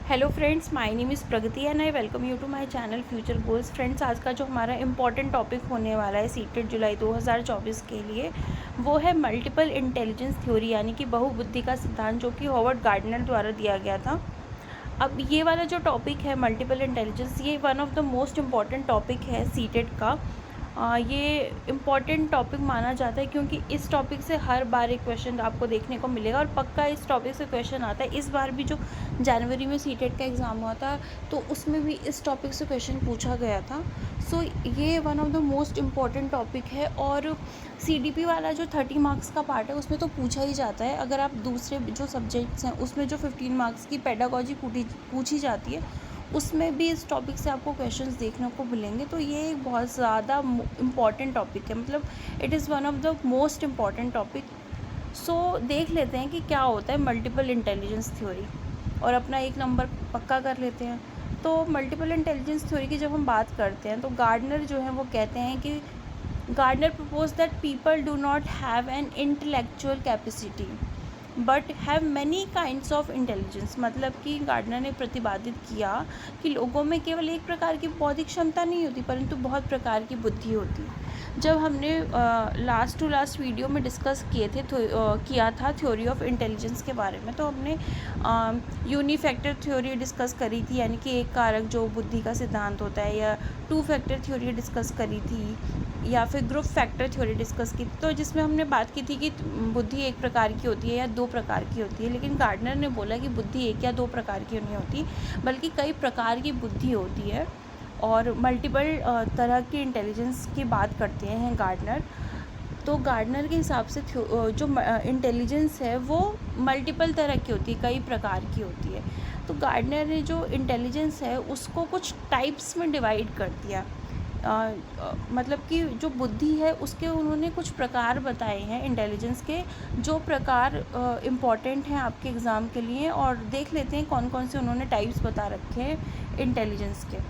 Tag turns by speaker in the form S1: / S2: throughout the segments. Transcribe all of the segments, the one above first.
S1: Hello friends, my name is Pragati and I welcome you to my channel future goals. Friends, आज का जो हमारा important topic होने वाला है सीटेट जुलाई 2024 के लिए, वो है मल्टीपल इंटेलिजेंस थ्योरी, यानी कि बहुबुद्धि का सिद्धांत, जो कि हॉवर्ड गार्डनर द्वारा दिया गया था। अब ये वाला जो टॉपिक है मल्टीपल इंटेलिजेंस, ये one of the most important topic है सीटेट का। ये इम्पॉर्टेंट टॉपिक माना जाता है क्योंकि इस टॉपिक से हर बार एक क्वेश्चन आपको देखने को मिलेगा और पक्का इस टॉपिक से क्वेश्चन आता है। इस बार भी जो जनवरी में सीटेट का एग्ज़ाम हुआ था, तो उसमें भी इस टॉपिक से क्वेश्चन पूछा गया था। सो ये one of the most important topic है। और सीडीपी वाला जो 30 मार्क्स का पार्ट है, उसमें तो पूछा ही जाता है। अगर आप दूसरे जो सब्जेक्ट्स हैं, उसमें जो 15 मार्क्स की पेडागॉजी पूछी जाती है, उसमें भी इस टॉपिक से आपको क्वेश्चंस देखने को मिलेंगे। तो ये एक बहुत ज़्यादा इम्पॉर्टेंट टॉपिक है, मतलब it is one of the most important topic. So देख लेते हैं कि क्या होता है मल्टीपल इंटेलिजेंस थ्योरी, और अपना एक नंबर पक्का कर लेते हैं। तो मल्टीपल इंटेलिजेंस थ्योरी की जब हम बात करते हैं, तो गार्डनर जो है वो कहते हैं कि Gardner propose that people do not have an intellectual capacity but have many kinds of intelligence. मतलब कि गार्डनर ने प्रतिपादित किया कि लोगों में केवल एक प्रकार की बौद्धिक क्षमता नहीं होती, परंतु बहुत प्रकार की बुद्धि होती है। जब हमने लास्ट टू लास्ट वीडियो में डिस्कस किया था थ्योरी ऑफ इंटेलिजेंस के बारे में, तो हमने यूनिफैक्टर थ्योरी डिस्कस करी थी, यानी कि एक कारक जो बुद्धि का सिद्धांत होता है, या टू फैक्टर थ्योरी डिस्कस करी थी, या फिर ग्रुप फैक्टर थ्योरी डिस्कस की। तो जिसमें हमने बात की थी कि बुद्धि एक प्रकार की होती है या दो प्रकार की होती है, लेकिन गार्डनर ने बोला कि बुद्धि एक या दो प्रकार की नहीं होती, बल्कि कई प्रकार की बुद्धि होती है। और मल्टीपल तरह की इंटेलिजेंस की बात करते हैं गार्डनर। तो गार्डनर के हिसाब से जो इंटेलिजेंस है वो मल्टीपल तरह की होती है, कई प्रकार की होती है। तो गार्डनर ने जो इंटेलिजेंस है उसको कुछ टाइप्स में डिवाइड कर दिया। मतलब कि जो बुद्धि है उसके उन्होंने कुछ प्रकार बताए हैं इंटेलिजेंस के, जो प्रकार इम्पॉर्टेंट हैं आपके एग्ज़ाम के लिए। और देख लेते हैं कौन कौन से उन्होंने टाइप्स बता रखे हैं इंटेलिजेंस के।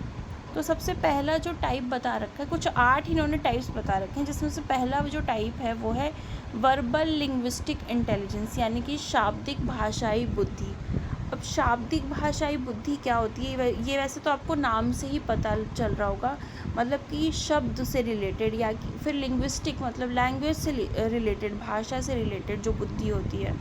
S1: तो सबसे पहला जो टाइप बता रखा है, कुछ 8 इन्होंने टाइप्स बता रखे हैं, जिसमें से पहला जो टाइप है वो है वर्बल लिंग्विस्टिक इंटेलिजेंस, यानी कि शाब्दिक भाषाई बुद्धि। अब शाब्दिक भाषाई बुद्धि क्या होती है, ये वैसे तो आपको नाम से ही पता चल रहा होगा। मतलब कि शब्द से रिलेटेड, या फिर लिंग्विस्टिक मतलब लैंग्वेज से रिलेटेड, भाषा से रिलेटेड जो बुद्धि होती है।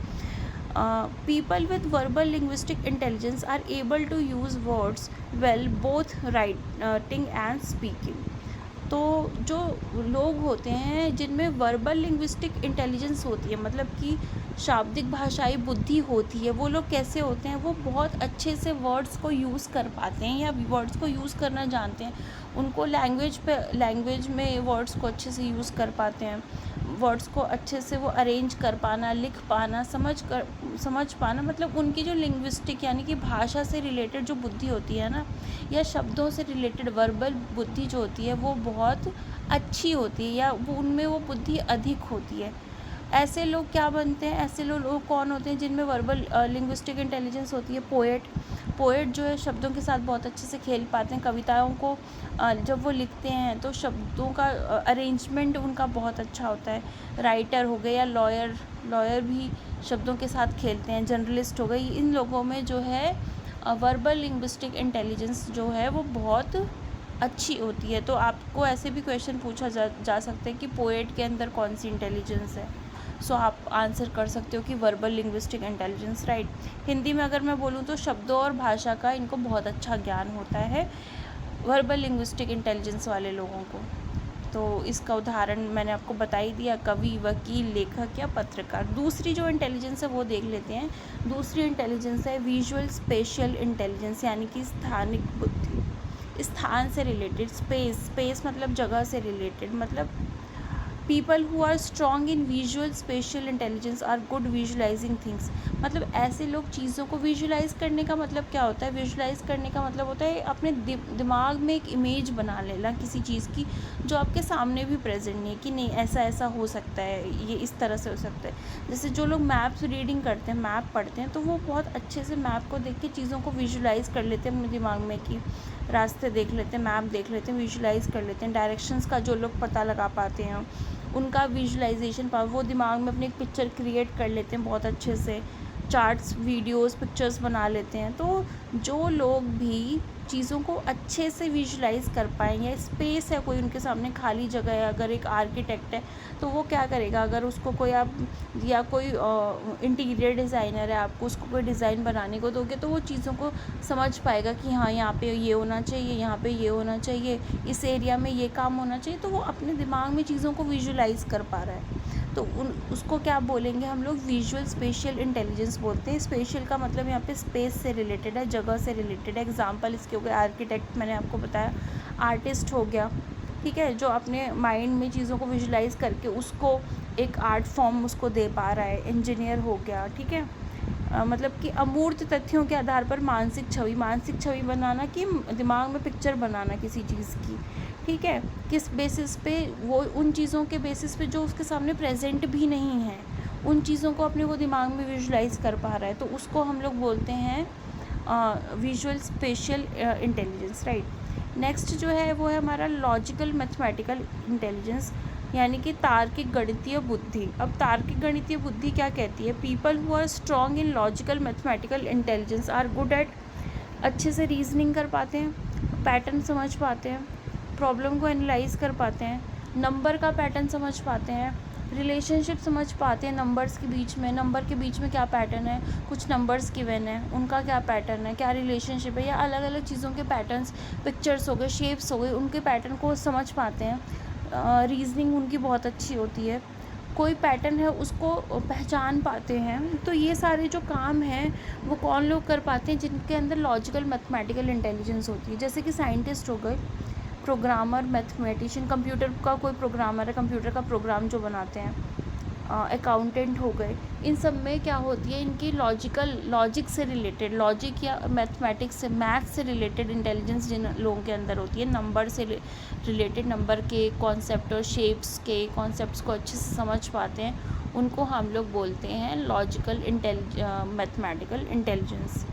S1: People with verbal linguistic intelligence are able to use words well, both writing and speaking. तो जो लोग होते हैं जिनमें वर्बल लिंग्विस्टिक इंटेलिजेंस होती है, मतलब कि शाब्दिक भाषाई बुद्धि होती है, वो लोग कैसे होते हैं, वो बहुत अच्छे से वर्ड्स को यूज़ कर पाते हैं या वर्ड्स को यूज़ करना जानते हैं। उनको लैंग्वेज में वर्ड्स को अच्छे से यूज़ कर पाते हैं, वर्ड्स को अच्छे से वो अरेंज कर पाना, लिख पाना, समझ पाना। मतलब उनकी जो लिंग्विस्टिक यानी कि भाषा से रिलेटेड जो बुद्धि होती है ना, या शब्दों से रिलेटेड वर्बल बुद्धि जो होती है, वो बहुत अच्छी होती है, या वो उनमें वो बुद्धि अधिक होती है। ऐसे लोग क्या बनते हैं, ऐसे लोग कौन होते हैं जिनमें वर्बल लिंग्विस्टिक इंटेलिजेंस होती है? पोएट जो है शब्दों के साथ बहुत अच्छे से खेल पाते हैं। कविताओं को जब वो लिखते हैं तो शब्दों का अरेंजमेंट उनका बहुत अच्छा होता है। राइटर हो गए, या लॉयर भी शब्दों के साथ खेलते हैं। जर्नलिस्ट हो गई, इन लोगों में जो है वर्बल लिंग्विस्टिक इंटेलिजेंस जो है वो बहुत अच्छी होती है। तो आपको ऐसे भी क्वेश्चन पूछा जा सकता है कि पोएट के अंदर कौन सी इंटेलिजेंस है। सो आप आंसर कर सकते हो कि verbal linguistic intelligence, right. Hindi में अगर मैं बोलूँ तो शब्दों और भाषा का इनको बहुत अच्छा ज्ञान होता है, वर्बल लिंग्विस्टिक इंटेलिजेंस वाले लोगों को। तो इसका उदाहरण मैंने आपको बता ही दिया, कवि, वकील, लेखक या पत्रकार। दूसरी जो इंटेलिजेंस है वो देख लेते हैं। दूसरी इंटेलिजेंस है विजुअल स्पेशियल इंटेलिजेंस, यानी कि स्थानिक बुद्धि, स्थान से रिलेटेड। स्पेस मतलब जगह से रिलेटेड। मतलब people who are strong in visual spatial intelligence are good visualizing things. मतलब ऐसे लोग चीज़ों को विजुअलाइज करने का मतलब क्या होता है? विजुअलाइज करने का मतलब होता है अपने दिमाग में एक इमेज बना लेना किसी चीज़ की, जो आपके सामने भी प्रेजेंट नहीं है, कि नहीं ऐसा ऐसा हो सकता है, ये इस तरह से हो सकता है। जैसे जो लोग मैप्स रीडिंग करते हैं, मैप पढ़ते हैं, तो वो बहुत अच्छे से मैप को देख के चीज़ों को विजुअलाइज कर लेते हैं अपने दिमाग में, कि रास्ते देख लेते हैं, मैप देख लेते हैं, विजुअलाइज कर लेते हैं। डायरेक्शंस का जो लोग पता लगा पाते हैं, उनका विजुअलाइजेशन पावर, वो दिमाग में अपनी एक पिक्चर क्रिएट कर लेते हैं बहुत अच्छे से। चार्ट्स, वीडियोस, पिक्चर्स बना लेते हैं। तो जो लोग भी चीज़ों को अच्छे से विजुलाइज़ कर पाएँ, या स्पेस है कोई उनके सामने खाली जगह है, अगर एक आर्किटेक्ट है तो वो क्या करेगा, अगर उसको कोई आप या कोई इंटीरियर डिज़ाइनर है, आपको उसको कोई डिज़ाइन बनाने को दोगे तो वो चीज़ों को समझ पाएगा कि हाँ यहाँ पे ये होना चाहिए, यहाँ पे ये होना चाहिए, इस एरिया में ये काम होना चाहिए। तो वो अपने दिमाग में चीज़ों को विजुलाइज़ कर पा रहा है। तो उसको क्या बोलेंगे हम लोग, विजुअल स्पेशियल इंटेलिजेंस बोलते हैं। स्पेशियल का मतलब यहाँ पे स्पेस से रिलेटेड है, जगह से रिलेटेड है। एग्जांपल इसके हो गए आर्किटेक्ट, मैंने आपको बताया, आर्टिस्ट हो गया, ठीक है, जो अपने माइंड में चीज़ों को विजुलाइज करके उसको एक आर्ट फॉर्म उसको दे पा रहा है। इंजीनियर हो गया, ठीक है, मतलब कि अमूर्त तथ्यों के आधार पर मानसिक छवि बनाना, कि दिमाग में पिक्चर बनाना किसी चीज़ की, ठीक है, किस बेसिस पे, वो उन चीज़ों के बेसिस पे जो उसके सामने प्रेजेंट भी नहीं है, उन चीज़ों को अपने वो दिमाग में विजुलाइज कर पा रहा है। तो उसको हम लोग बोलते हैं visual spatial intelligence, right. Next जो है वो है हमारा लॉजिकल मैथमेटिकल इंटेलिजेंस, यानी कि तार्किक गणितीय बुद्धि। अब तार्किक गणितीय बुद्धि क्या कहती है, people who are strong in logical mathematical intelligence are good at, अच्छे से रीजनिंग कर पाते हैं, पैटर्न समझ पाते हैं, प्रॉब्लम को एनालाइज कर पाते हैं, नंबर का पैटर्न समझ पाते हैं, रिलेशनशिप समझ पाते हैं नंबर के बीच में क्या पैटर्न है, कुछ नंबर्स गिवन है, उनका क्या पैटर्न है, क्या रिलेशनशिप है, या अलग अलग चीज़ों के पैटर्न्स, पिक्चर्स हो गए, शेप्स हो गए, उनके पैटर्न को समझ पाते हैं। रीजनिंग उनकी बहुत अच्छी होती है, कोई पैटर्न है उसको पहचान पाते हैं। तो ये सारे जो काम हैं वो कौन लोग कर पाते हैं, जिनके अंदर लॉजिकल मैथमेटिकल इंटेलिजेंस होती है। जैसे कि साइंटिस्ट हो गए, प्रोग्रामर, मैथमेटिशियन, कंप्यूटर का कोई प्रोग्रामर है, कंप्यूटर का प्रोग्राम जो बनाते हैं, अकाउंटेंट हो गए, इन सब में क्या होती है, इनकी लॉजिक से रिलेटेड, लॉजिक या मैथमेटिक्स से, मैथ्स से रिलेटेड इंटेलिजेंस जिन लोगों के अंदर होती है, नंबर से रिलेटेड, नंबर के कॉन्सेप्ट और शेप्स के कॉन्सेप्ट्स को अच्छे से समझ पाते हैं, उनको हम लोग बोलते हैं लॉजिकल मैथमेटिकल इंटेलिजेंस।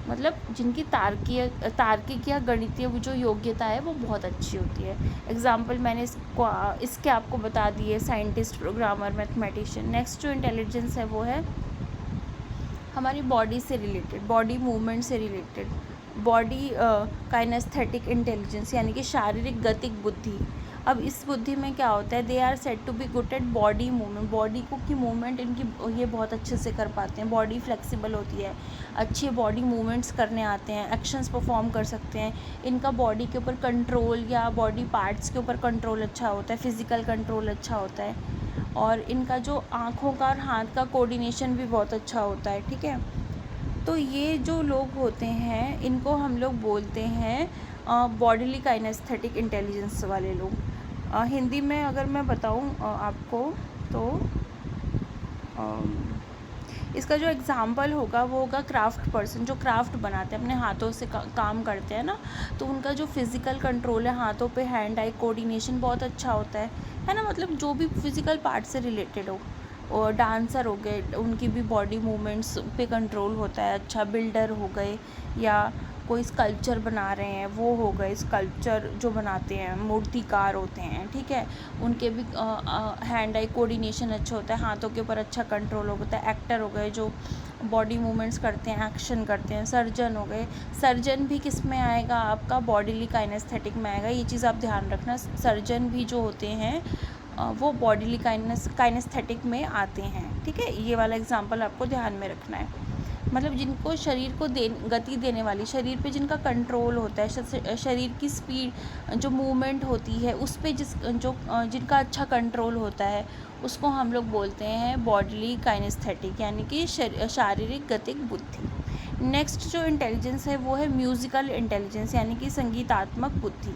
S1: मतलब जिनकी तार्किक या गणितीय जो योग्यता है वो बहुत अच्छी होती है। एग्जाम्पल मैंने इसके आपको बता दिए, साइंटिस्ट, प्रोग्रामर, मैथमेटिशियन। नेक्स्ट जो इंटेलिजेंस है वो है हमारी बॉडी से रिलेटेड, बॉडी मूवमेंट से रिलेटेड, बॉडी काइनेस्थेटिक इंटेलिजेंस, यानी कि शारीरिक गतिक बुद्धि। अब इस बुद्धि में क्या होता है, they are said to be good at body movement, body को की मूवमेंट इनकी ये बहुत अच्छे से कर पाते हैं, बॉडी फ्लेक्सिबल होती है, अच्छे बॉडी मूवमेंट्स करने आते हैं, एक्शंस परफॉर्म कर सकते हैं, इनका बॉडी के ऊपर कंट्रोल या बॉडी पार्ट्स के ऊपर कंट्रोल अच्छा होता है, फिज़िकल कंट्रोल अच्छा होता है, और इनका जो आँखों का और हाथ का कोऑर्डिनेशन भी बहुत अच्छा होता है, ठीक है। तो ये जो लोग होते हैं इनको हम लोग बोलते हैं बॉडीली काइनेस्थेटिक इंटेलिजेंस वाले लोग। हिंदी में अगर मैं बताऊं आपको तो इसका जो एग्ज़ाम्पल होगा वो होगा क्राफ्ट पर्सन, जो क्राफ्ट बनाते हैं, अपने हाथों से काम करते हैं ना, तो उनका जो फिज़िकल कंट्रोल है हाथों पे, हैंड आई कोऑर्डिनेशन बहुत अच्छा होता है ना, मतलब जो भी फिज़िकल पार्ट से रिलेटेड हो। और डांसर हो गए, उनकी भी बॉडी मूवमेंट्स पे कंट्रोल होता है अच्छा। बिल्डर हो गए, या कोई स्कल्पचर बना रहे हैं वो हो गए, स्कल्पचर जो बनाते हैं, मूर्तिकार होते हैं, ठीक है, उनके भी हैंड आई कोऑर्डिनेशन अच्छा होता है, हाथों के ऊपर अच्छा कंट्रोल होता है। एक्टर हो गए, जो बॉडी मूवमेंट्स करते हैं, एक्शन करते हैं। सर्जन हो गए, सर्जन भी किस में आएगा, आपका बॉडीली काइनेस्थेटिक में आएगा, ये चीज़ आप ध्यान रखना। सर्जन भी जो होते हैं वो बॉडीली काइनेस्थेटिक में आते हैं, ठीक है, ये वाला एग्जांपल आपको ध्यान में रखना है। मतलब जिनको शरीर को गति देने वाली, शरीर पे जिनका कंट्रोल होता है, शरीर की स्पीड जो मूवमेंट होती है उस पे जिनका अच्छा कंट्रोल होता है, उसको हम लोग बोलते हैं बॉडीली काइनेस्थेटिक, यानी कि शारीरिक गतिक बुद्धि। नेक्स्ट जो इंटेलिजेंस है वो है म्यूज़िकल इंटेलिजेंस, यानी कि संगीतात्मक बुद्धि।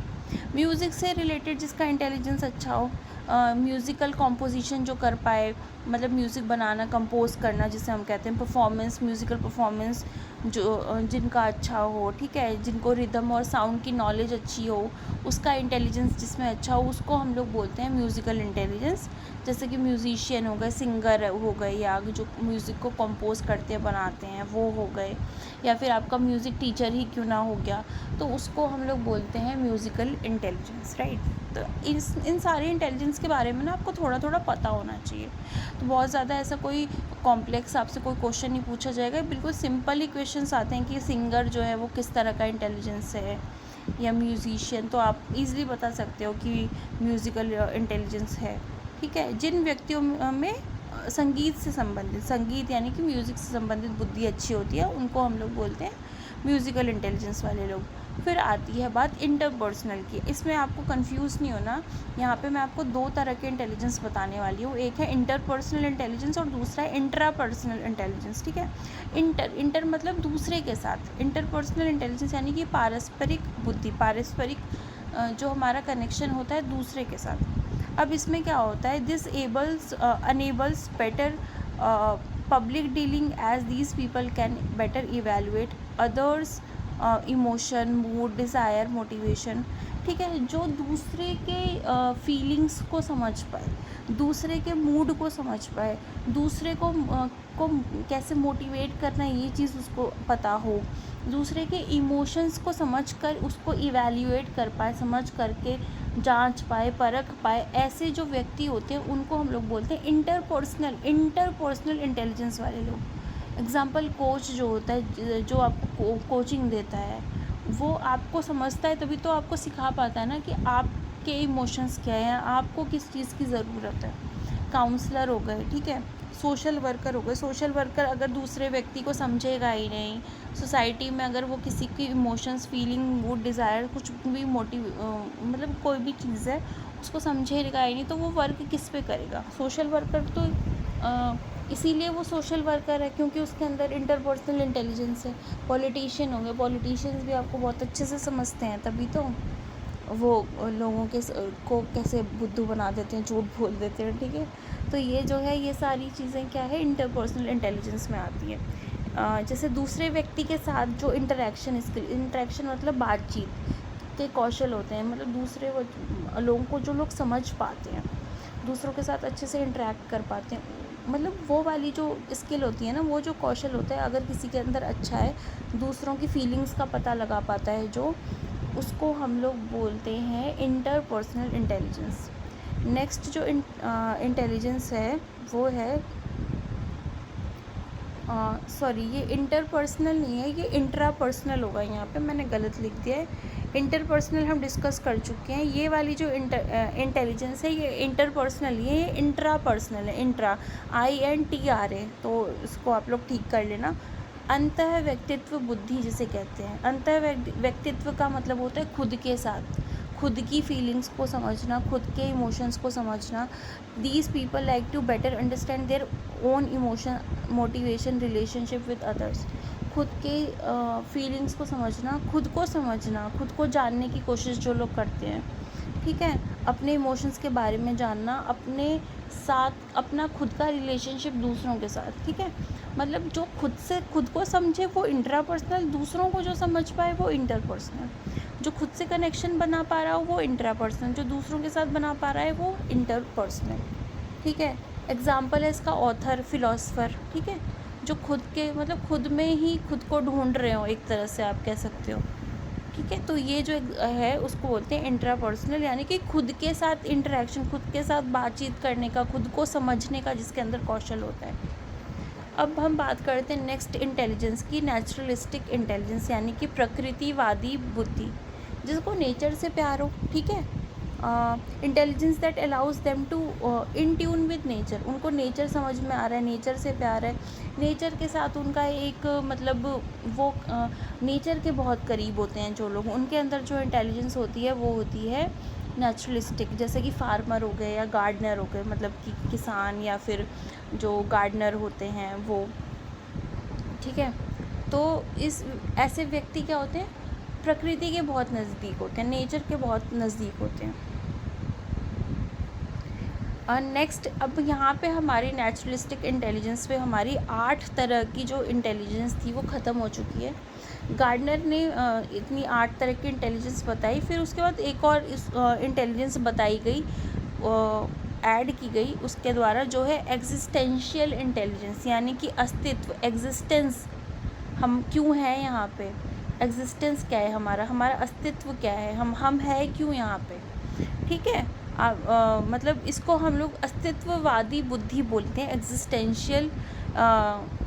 S1: म्यूज़िक से रिलेटेड जिसका इंटेलिजेंस अच्छा हो, म्यूज़िकल कॉम्पोजिशन जो कर पाए, मतलब म्यूज़िक बनाना, कंपोज करना जिसे हम कहते हैं, परफॉर्मेंस, म्यूज़िकल परफॉर्मेंस जो जिनका अच्छा हो, ठीक है, जिनको रिदम और साउंड की नॉलेज अच्छी हो, उसका इंटेलिजेंस जिसमें अच्छा हो, उसको हम लोग बोलते हैं म्यूज़िकल इंटेलिजेंस। जैसे कि म्यूज़िशियन हो गए, सिंगर हो गए, या जो म्यूज़िक को कंपोज करते हैं, बनाते हैं, वो हो गए, या फिर आपका म्यूज़िक टीचर ही क्यों ना हो गया, तो उसको हम लोग बोलते हैं म्यूज़िकल इंटेलिजेंस, राइट। तो इन सारे इंटेलिजेंस के बारे में ना आपको थोड़ा थोड़ा पता होना चाहिए। तो बहुत ज़्यादा ऐसा कोई कॉम्प्लेक्स आपसे कोई क्वेश्चन नहीं पूछा जाएगा, बिल्कुल सिंपल ही क्वेश्चंस आते हैं कि सिंगर जो है वो किस तरह का इंटेलिजेंस है, या म्यूजिशियन, तो आप इजीली बता सकते हो कि म्यूज़िकल इंटेलिजेंस है, ठीक है। जिन व्यक्तियों में संगीत से संबंधित, संगीत यानी कि म्यूज़िक से संबंधित बुद्धि अच्छी होती है, उनको हम लोग बोलते हैं म्यूज़िकल इंटेलिजेंस वाले लोग। फिर आती है बात इंटरपर्सनल की। इसमें आपको कंफ्यूज नहीं होना, यहाँ पे मैं आपको दो तरह के इंटेलिजेंस बताने वाली हूँ। एक है इंटरपर्सनल इंटेलिजेंस और दूसरा है इंट्रापर्सनल इंटेलिजेंस, ठीक है। इंटर मतलब दूसरे के साथ, इंटरपर्सनल इंटेलिजेंस यानी कि पारस्परिक बुद्धि, पारस्परिक जो हमारा कनेक्शन होता है दूसरे के साथ। अब इसमें क्या होता है, this enables better public dealing as these people can better evaluate others emotion, mood, desire, motivation, ठीक है। जो दूसरे के फीलिंग्स को समझ पाए, दूसरे के मूड को समझ पाए, दूसरे को कैसे मोटिवेट करना है ये चीज़ उसको पता हो, दूसरे के इमोशंस को समझकर उसको इवैल्यूएट कर पाए, समझ करके जांच पाए, परख पाए, ऐसे जो व्यक्ति होते हैं उनको हम लोग बोलते हैं इंटरपर्सनल इंटेलिजेंस वाले लोग। एग्जाम्पल, कोच जो होता है, जो आपको कोचिंग देता है, वो आपको समझता है तभी तो आपको सिखा पाता है ना कि आपके इमोशंस क्या हैं, आपको किस चीज़ की ज़रूरत है। काउंसलर हो गए, ठीक है, सोशल वर्कर हो गए। सोशल वर्कर अगर दूसरे व्यक्ति को समझेगा ही नहीं, सोसाइटी में अगर वो किसी की इमोशंस, फीलिंग, मूड, डिज़ायर, कुछ भी मतलब कोई भी चीज़ है उसको समझेगा ही नहीं, तो वो वर्क किस पे करेगा। सोशल वर्कर तो इसीलिए वो सोशल वर्कर है क्योंकि उसके अंदर इंटरपर्सनल इंटेलिजेंस है। पॉलिटिशियन हो गए, पॉलिटिशियंस भी आपको बहुत अच्छे से समझते हैं, तभी तो वो लोगों के को कैसे बुद्धू बना देते हैं, झूठ बोल देते हैं, ठीक है। तो ये जो है, ये सारी चीज़ें क्या है, इंटरपर्सनल इंटेलिजेंस में आती है। जैसे दूसरे व्यक्ति के साथ जो इंटरेक्शन मतलब बातचीत के कौशल होते हैं, मतलब दूसरे लोगों को जो लोग समझ पाते हैं, दूसरों के साथ अच्छे से इंटरेक्ट कर पाते हैं, मतलब वो वाली जो स्किल होती है ना, वो जो कौशल होता है अगर किसी के अंदर अच्छा है, दूसरों की फीलिंग्स का पता लगा पाता है जो, उसको हम लोग बोलते हैं इंटरपर्सनल इंटेलिजेंस। नेक्स्ट जो इंटेलिजेंस है वो है, सॉरी, ये इंटरपर्सनल नहीं है, ये इंट्रापर्सनल होगा, यहाँ पे मैंने गलत लिख दिया है। इंटरपर्सनल हम डिस्कस कर चुके हैं, ये वाली जो इंटेलिजेंस है ये इंटरपर्सनल, ये इंट्रापर्सनल है, इंट्रा INTRA, तो इसको आप लोग ठीक कर लेना। अंतः व्यक्तित्व बुद्धि जिसे कहते हैं, अंतः व्यक्तित्व का मतलब होता है खुद के साथ, खुद की फीलिंग्स को समझना, खुद के इमोशंस को समझना। These people like to better understand their own emotion, motivation, relationship with others. खुद के फीलिंग्स को समझना, खुद को समझना, खुद को जानने की कोशिश जो लोग करते हैं, ठीक है। अपने इमोशंस के बारे में जानना, अपने साथ अपना खुद का रिलेशनशिप दूसरों के साथ, ठीक है। मतलब जो खुद से खुद को समझे वो इंट्रापर्सनल, दूसरों को जो समझ पाए वो इंटरपर्सनल। जो खुद से कनेक्शन बना पा रहा हो वो इंट्रापर्सनल, जो दूसरों के साथ बना पा रहा है वो इंटरपर्सनल, ठीक है। एग्जाम्पल है इसका ऑथर, फिलोसफर, ठीक है, जो खुद के मतलब खुद में ही खुद को ढूंढ रहे हो, एक तरह से आप कह सकते हो, ठीक है। तो ये जो है उसको बोलते हैं इंट्रापर्सनल, यानी कि खुद के साथ इंटरेक्शन, खुद के साथ बातचीत करने का, खुद को समझने का जिसके अंदर कौशल होता है। अब हम बात करते हैं नेक्स्ट इंटेलिजेंस की, नेचुरलिस्टिक इंटेलिजेंस, यानी कि प्रकृतिवादी बुद्धि, जिसको नेचर से प्यार हो, ठीक है। Intelligence that allows them to in tune with nature, उनको नेचर समझ में आ रहा है, नेचर से प्यार है, नेचर के साथ उनका एक मतलब वो नेचर के बहुत करीब होते हैं जो लोग, उनके अंदर जो इंटेलिजेंस होती है वो होती है नेचुरलिस्टिक। जैसे कि फार्मर हो गए या गार्डनर हो गए, मतलब कि किसान या फिर जो गार्डनर होते हैं वो, ठीक है। तो इस ऐसे व्यक्ति क्या होते हैं, प्रकृति के बहुत नज़दीक होते हैं, नेचर के बहुत नज़दीक होते हैं। और नेक्स्ट, अब यहाँ पे हमारी नेचुरलिस्टिक इंटेलिजेंस पे हमारी 8 तरह की जो इंटेलिजेंस थी वो ख़त्म हो चुकी है। गार्डनर ने इतनी 8 तरह की इंटेलिजेंस बताई, फिर उसके बाद एक और इंटेलिजेंस बताई गई, ऐड की गई उसके द्वारा, जो है एग्जिस्टेंशियल इंटेलिजेंस, यानी कि अस्तित्व, एग्जिस्टेंस हम क्यों हैं यहाँ पे, एग्जिस्टेंस क्या है हमारा, हमारा अस्तित्व क्या है, हम है क्यों यहाँ पे। ठीक है, मतलब इसको हम लोग अस्तित्ववादी बुद्धि बोलते हैं, एग्जिस्टेंशियल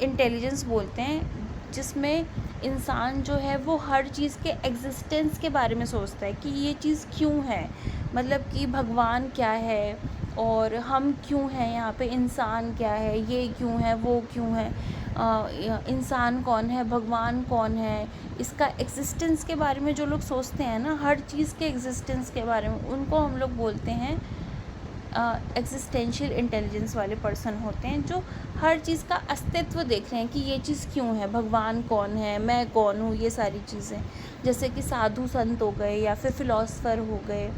S1: इंटेलिजेंस बोलते हैं, जिसमें इंसान जो है वो हर चीज़ के एग्जिस्टेंस के बारे में सोचता है कि ये चीज़ क्यों है, मतलब कि भगवान क्या है और हम क्यों हैं यहाँ पे, इंसान क्या है, ये क्यों है, वो क्यों है, इंसान कौन है, भगवान कौन है, इसका एग्जिस्टेंस के बारे में जो लोग सोचते हैं ना, हर चीज़ के एग्जिस्टेंस के बारे में, उनको हम लोग बोलते हैं एग्जिस्टेंशियल इंटेलिजेंस वाले पर्सन होते हैं, जो हर चीज़ का अस्तित्व देख रहे हैं कि ये चीज़ क्यों है, भगवान कौन है, मैं कौन हूँ, ये सारी चीज़ें। जैसे कि साधु संत हो गए या फिर फ़िलासफ़र हो गए,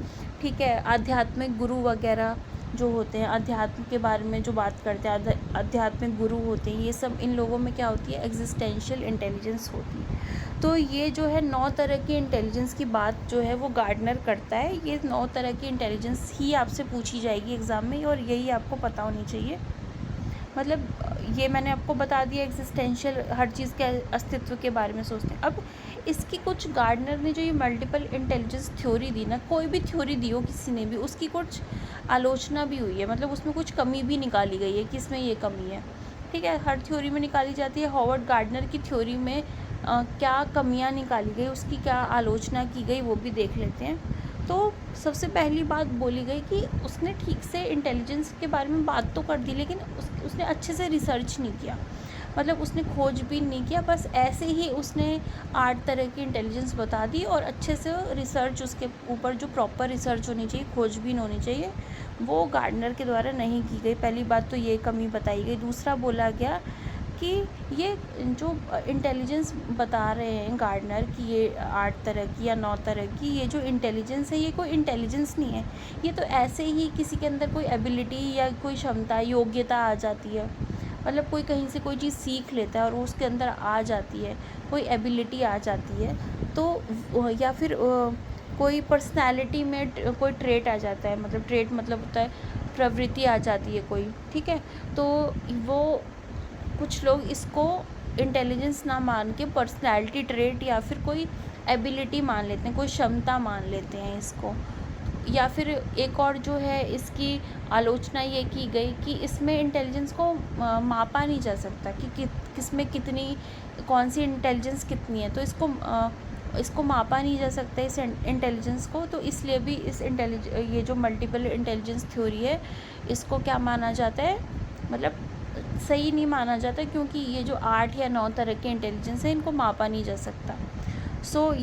S1: ठीक है, आध्यात्मिक गुरु वगैरह जो होते हैं, अध्यात्म के बारे में जो बात करते हैं, आध्यात्मिक गुरु होते हैं, ये सब इन लोगों में क्या होती है, एग्जिस्टेंशियल इंटेलिजेंस होती है। तो ये जो है 9 तरह की इंटेलिजेंस की बात जो है वो गार्डनर करता है। ये 9 तरह की इंटेलिजेंस ही आपसे पूछी जाएगी एग्ज़ाम में, और यही आपको पता होनी चाहिए। मतलब ये मैंने आपको बता दिया, एग्जिस्टेंशियल हर चीज़ के अस्तित्व के बारे में सोचते हैं। अब इसकी कुछ गार्डनर ने जो ये मल्टीपल इंटेलिजेंस थ्योरी दी ना, कोई भी थ्योरी दी हो किसी ने भी, उसकी कुछ आलोचना भी हुई है, मतलब उसमें कुछ कमी भी निकाली गई है कि इसमें ये कमी है। ठीक है, हर थ्योरी में निकाली जाती है। हॉवर्ड गार्डनर की थ्योरी में क्या कमियां निकाली गई, उसकी क्या आलोचना की गई, वो भी देख लेते हैं। तो सबसे पहली बात बोली गई कि उसने ठीक से इंटेलिजेंस के बारे में बात तो कर दी, लेकिन उसने अच्छे से रिसर्च नहीं किया, मतलब उसने खोजबीन नहीं किया, बस ऐसे ही उसने 8 तरह की इंटेलिजेंस बता दी, और अच्छे से रिसर्च उसके ऊपर जो प्रॉपर रिसर्च होनी चाहिए, खोजबीन होनी चाहिए, वो गार्डनर के द्वारा नहीं की गई। पहली बात तो ये कमी बताई गई। दूसरा बोला गया कि ये जो इंटेलिजेंस बता रहे हैं गार्डनर कि ये 8 तरह की या 9 तरह की, ये जो इंटेलिजेंस है ये कोई इंटेलिजेंस नहीं है, ये तो ऐसे ही किसी के अंदर कोई एबिलिटी या कोई क्षमता, योग्यता आ जाती है, मतलब कोई कहीं से कोई चीज़ सीख लेता है और वो उसके अंदर आ जाती है, कोई एबिलिटी आ जाती है, तो या फिर कोई पर्सनैलिटी में कोई ट्रेट आ जाता है, मतलब ट्रेट मतलब होता है प्रवृत्ति आ जाती है कोई। ठीक है, तो वो कुछ लोग इसको इंटेलिजेंस ना मान के पर्सनैलिटी ट्रेट या फिर कोई एबिलिटी मान लेते हैं, कोई क्षमता मान लेते हैं इसको। या फिर एक और जो है इसकी आलोचना ये की गई कि इसमें इंटेलिजेंस को मापा नहीं जा सकता कि किसमें कितनी, कौन सी इंटेलिजेंस कितनी है, तो इसको मापा नहीं जा सकता इस इंटेलिजेंस को। तो इसलिए भी ये जो मल्टीपल इंटेलिजेंस थ्योरी है, इसको क्या माना जाता है, मतलब सही नहीं माना जाता, क्योंकि ये जो 8 या 9 तरह के इंटेलिजेंस है, इनको मापा नहीं जा सकता।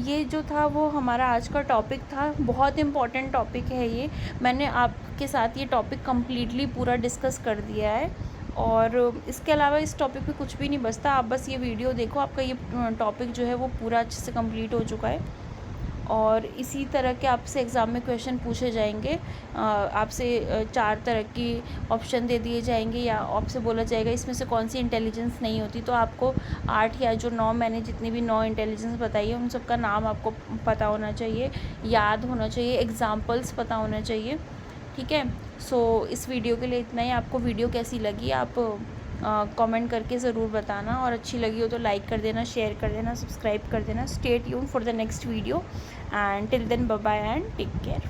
S1: ये जो था वो हमारा आज का टॉपिक था, बहुत इम्पॉर्टेंट टॉपिक है ये। मैंने आपके साथ ये टॉपिक कम्प्लीटली पूरा डिस्कस कर दिया है, और इसके अलावा इस टॉपिक पे कुछ भी नहीं बचता। आप बस ये वीडियो देखो, आपका ये टॉपिक जो है वो पूरा अच्छे से कंप्लीट हो चुका है, और इसी तरह के आपसे एग्ज़ाम में क्वेश्चन पूछे जाएंगे। आपसे 4 तरह की ऑप्शन दे दिए जाएंगे, या आपसे बोला जाएगा इसमें से कौन सी इंटेलिजेंस नहीं होती, तो आपको 8 या जो 9, मैंने जितनी भी 9 इंटेलिजेंस बताई है, उन सब का नाम आपको पता होना चाहिए, याद होना चाहिए, एग्ज़ाम्पल्स पता होना चाहिए। ठीक है, इस वीडियो के लिए इतना ही। आपको वीडियो कैसी लगी आप कमेंट करके ज़रूर बताना, और अच्छी लगी हो तो लाइक कर देना, शेयर कर देना, सब्सक्राइब कर देना। Stay tuned for the next video, and till then bye bye and take care.